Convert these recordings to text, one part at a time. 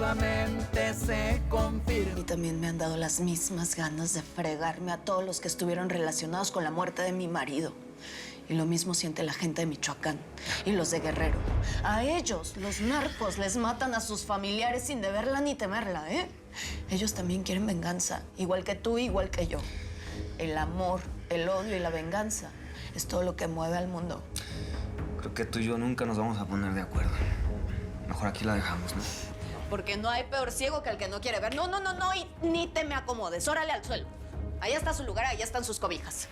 nuevamente se confirma. Y también me han dado las mismas ganas de fregarme a todos los que estuvieron relacionados con la muerte de mi marido. Y lo mismo siente la gente de Michoacán y los de Guerrero. A ellos, los narcos, les matan a sus familiares sin deberla ni temerla, ¿eh? Ellos también quieren venganza, igual que tú, igual que yo. El amor, el odio y la venganza es todo lo que mueve al mundo. Creo que tú y yo nunca nos vamos a poner de acuerdo. Mejor aquí la dejamos, ¿no? Porque no hay peor ciego que el que no quiere ver. No, y ni te me acomodes. Órale al suelo. Allá está su lugar, allá están sus cobijas.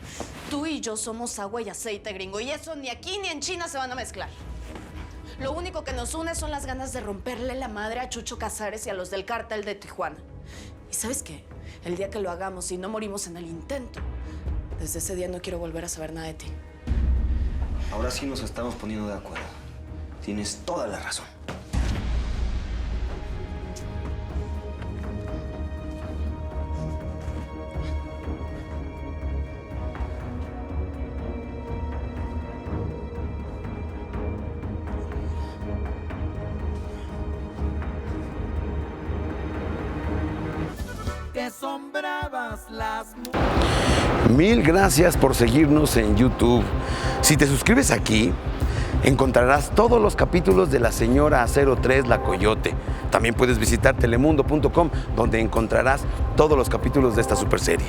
Tú y yo somos agua y aceite, gringo. Y eso ni aquí ni en China se van a mezclar. Lo único que nos une son las ganas de romperle la madre a Chucho Casares y a los del cártel de Tijuana. ¿Y sabes qué? El día que lo hagamos y no morimos en el intento, desde ese día no quiero volver a saber nada de ti. Ahora sí nos estamos poniendo de acuerdo. Tienes toda la razón. Que son bravas las Mil gracias por seguirnos en YouTube. Si te suscribes aquí, encontrarás todos los capítulos de La Señora 03 La Coyote. También puedes visitar telemundo.com, donde encontrarás todos los capítulos de esta superserie.